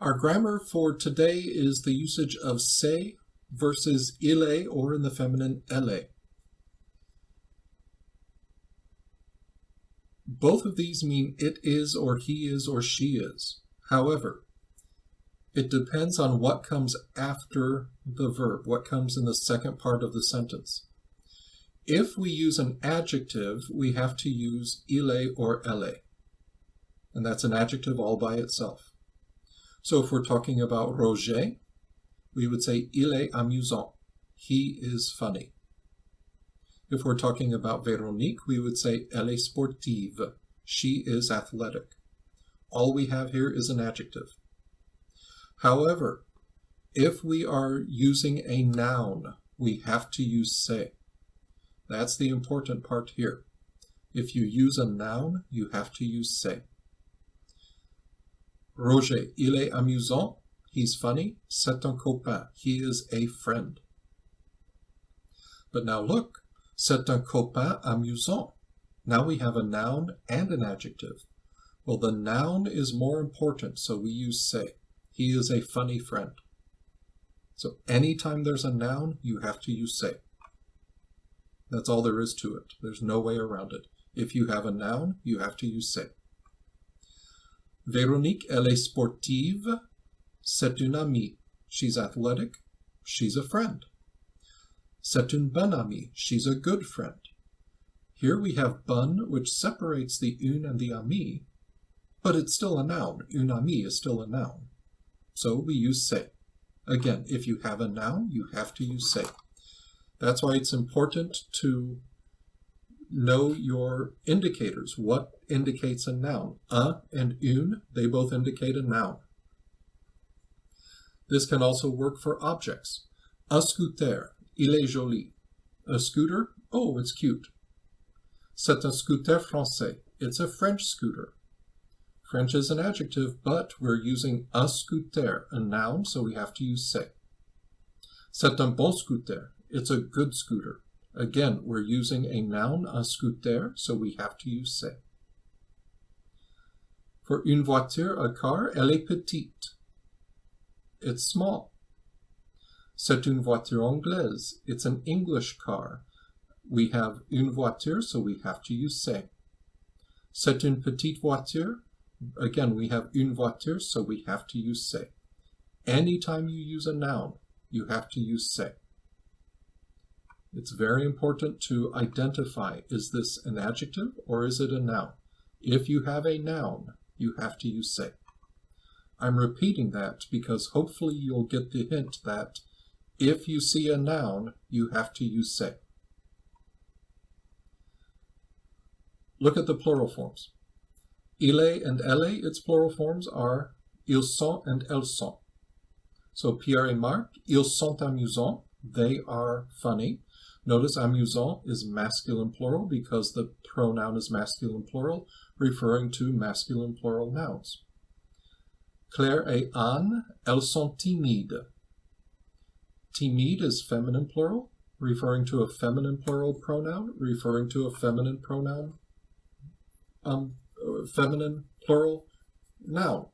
Our grammar for today is the usage of c'est versus il est, or in the feminine, elle est. Both of these mean it is or he is or she is. However, it depends on what comes after the verb, what comes in the second part of the sentence. If we use an adjective, we have to use il est or elle est. And that's an adjective all by itself. So if we're talking about Roger, we would say il est amusant. He is funny. If we're talking about Véronique, we would say elle est sportive. She is athletic. All we have here is an adjective. However, if we are using a noun, we have to use c'est. That's the important part here. If you use a noun, you have to use c'est. Roger, il est amusant. He's funny. C'est un copain. He is a friend. But now look, c'est un copain amusant. Now we have a noun and an adjective. Well, the noun is more important, so we use c'est. He is a funny friend. So anytime there's a noun, you have to use c'est. That's all there is to it. There's no way around it. If you have a noun, you have to use c'est. Véronique, elle est sportive. C'est une amie. She's athletic. She's a friend. C'est une bonne amie. She's a good friend. Here we have bonne, which separates the une and the amie, but it's still a noun. Une amie is still a noun. So we use c'est. Again, if you have a noun, you have to use c'est. That's why it's important to know your indicators. What indicates a noun? Un and une, they both indicate a noun. This can also work for objects. Un scooter, il est joli. A scooter, oh, it's cute. C'est un scooter français. It's a French scooter. French is an adjective, but we're using un scooter, a noun, so we have to use c'est. C'est un bon scooter. It's a good scooter. Again, we're using a noun, un scooter, so we have to use c'est. For une voiture, a car, elle est petite. It's small. C'est une voiture anglaise. It's an English car. We have une voiture, so we have to use c'est. C'est une petite voiture. Again, we have une voiture, so we have to use c'est. Anytime you use a noun, you have to use c'est. It's very important to identify, is this an adjective or is it a noun? If you have a noun, you have to use c'est. I'm repeating that because hopefully you'll get the hint that if you see a noun, you have to use c'est. Look at the plural forms. Il est and elle est, its plural forms are ils sont and elles sont. So Pierre et Marc, ils sont amusants. They are funny. Notice amusant is masculine plural because the pronoun is masculine plural, referring to masculine plural nouns. Claire et Anne, elles sont timides. Timide is feminine plural, referring to a feminine plural pronoun, referring to a feminine pronoun, feminine plural noun.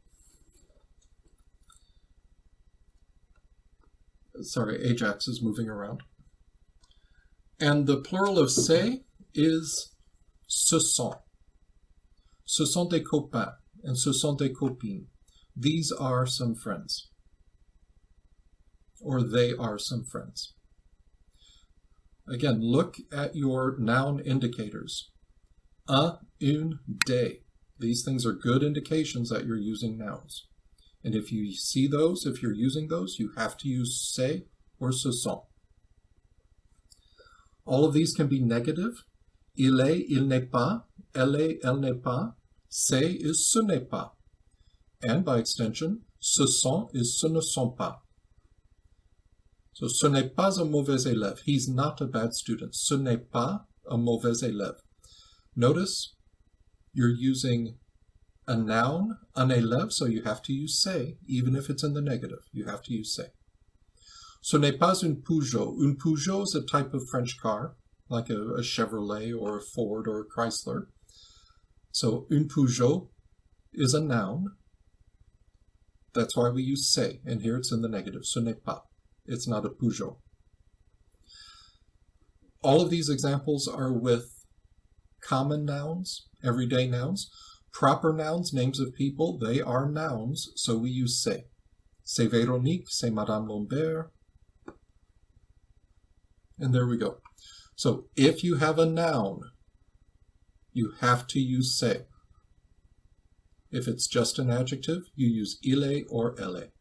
Sorry, Ajax is moving around. And the plural of c'est is ce sont. Ce sont des copains and ce sont des copines. These are some friends. Or they are some friends. Again, look at your noun indicators. Un, une, des. These things are good indications that you're using nouns. And if you see those, if you're using those, you have to use c'est or ce sont. All of these can be negative. Il est, il n'est pas. Elle est, elle n'est pas. C'est is ce n'est pas. And by extension, ce sont is ce ne sont pas. So ce n'est pas un mauvais élève. He's not a bad student. Ce n'est pas un mauvais élève. Notice you're using a noun, un élève, so you have to use c'est, even if it's in the negative. You have to use c'est. Ce n'est pas une Peugeot. Une Peugeot is a type of French car, like a Chevrolet or a Ford or a Chrysler. So une Peugeot is a noun. That's why we use c'est, and here it's in the negative. Ce n'est pas. It's not a Peugeot. All of these examples are with common nouns, everyday nouns. Proper nouns, names of people, they are nouns, so we use c'est. C'est Véronique, c'est Madame Lombert. And there we go. So if you have a noun, you have to use c'est. If it's just an adjective, you use il est or elle est.